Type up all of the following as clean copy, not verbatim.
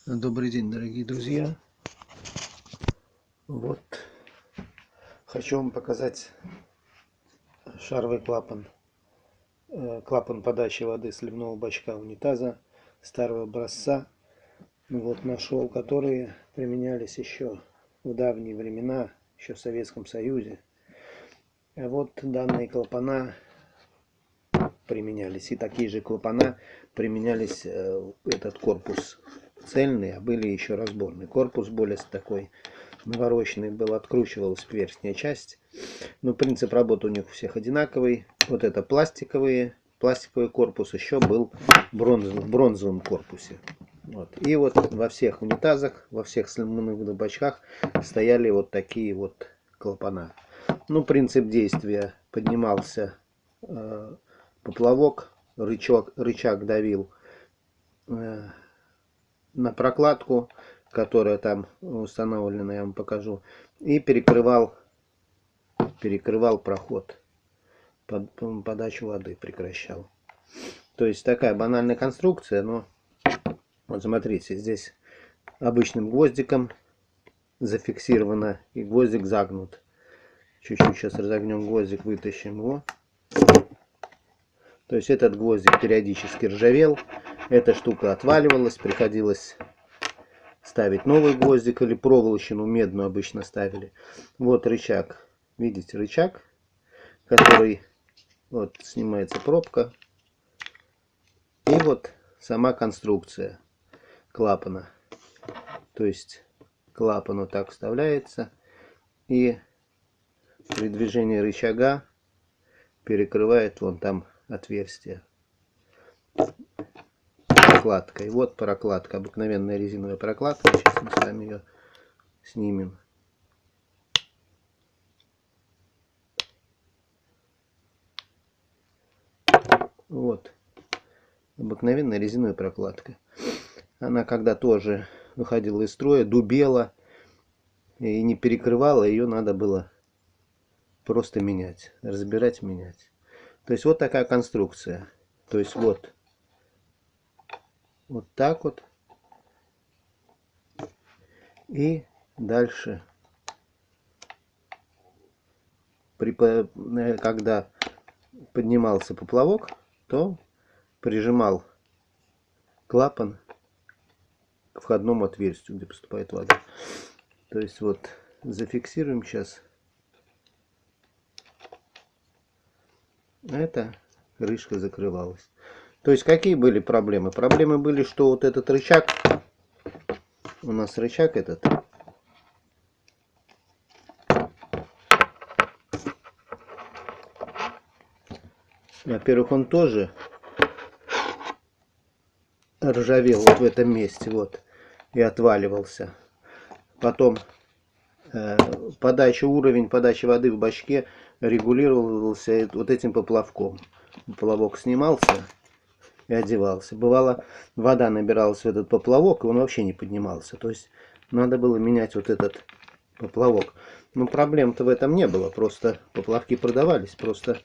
Добрый день, дорогие друзья. Вот хочу вам показать шаровый клапан. Клапан подачи воды сливного бачка унитаза старого образца. Вот нашел, которые применялись еще в давние времена, еще в Советском Союзе. А вот данные клапана применялись. И такие же клапана применялись, этот корпус цельный, а были еще разборный. Корпус более такой навороченный был, откручивалась верхняя часть. Но принцип работы у них у всех одинаковый. Вот это пластиковый корпус, еще был в бронзовом корпусе. Вот. И вот во всех унитазах, во всех сливных бачках стояли вот такие вот клапана. Ну, принцип действия: поднимался поплавок, рычаг давил на прокладку, которая там установлена, я вам покажу, и перекрывал проход, подачу воды прекращал. То есть такая банальная конструкция, но вот смотрите, здесь обычным гвоздиком зафиксировано и гвоздик загнут. Чуть-чуть сейчас разогнем гвоздик, вытащим его. То есть этот гвоздик периодически ржавел, эта штука отваливалась, приходилось ставить новый гвоздик или проволочину медную обычно ставили. Вот рычаг, видите, рычаг, который вот снимается пробка, и вот сама конструкция клапана. То есть клапан вот так вставляется, и при движении рычага перекрывает вон там отверстие прокладкой. Вот прокладка, обыкновенная резиновая прокладка. Сейчас мы с вами ее снимем. Вот обыкновенная резиновая прокладка. Она когда тоже выходила из строя, дубела и не перекрывала, ее надо было просто менять, разбирать, менять. То есть вот такая конструкция. То есть вот так вот. И дальше, когда поднимался поплавок, то прижимал клапан к входному отверстию, где поступает вода. То есть вот зафиксируем сейчас. Эта крышка закрывалась. То есть какие были проблемы? Проблемы были, что вот этот рычаг, у нас рычаг этот, во-первых, он тоже ржавел вот в этом месте, вот, и отваливался. Потом уровень подачи воды в бачке регулировался вот этим поплавком. Поплавок снимался и одевался. Бывало, вода набиралась в этот поплавок, и он вообще не поднимался. То есть надо было менять вот этот поплавок. Но проблем-то в этом не было. Просто поплавки продавались. Просто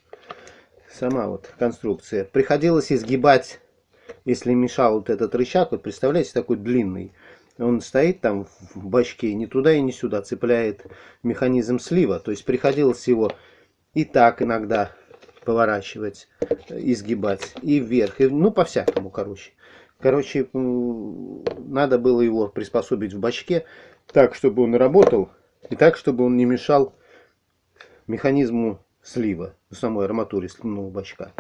сама вот конструкция. Приходилось изгибать, если мешал вот этот рычаг. Вот представляете, такой длинный. Он стоит там в бачке, ни туда и ни сюда, цепляет механизм слива. То есть приходилось его и так иногда поворачивать, изгибать, и вверх, и, ну, по-всякому, короче. Надо было его приспособить в бачке так, чтобы он работал, и так, чтобы он не мешал механизму слива, самой арматуре сливного бачка.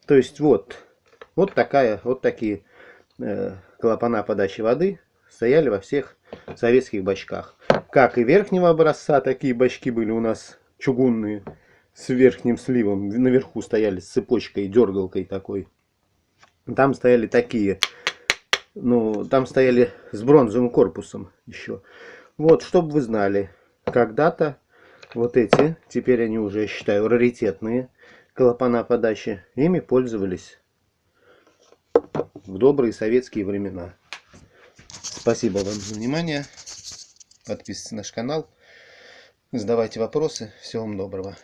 То есть вот такие клапана подачи воды стояли во всех советских бачках. Как и верхнего образца, такие бачки были у нас чугунные, с верхним сливом. Наверху стояли с цепочкой, дергалкой такой. Там стояли такие, ну, там стояли с бронзовым корпусом еще. Вот, чтобы вы знали, когда-то вот эти, теперь они уже, я считаю, раритетные клапана подачи, ими пользовались в добрые советские времена. Спасибо вам за внимание. Подписывайтесь на наш канал. Задавайте вопросы. Всего вам доброго.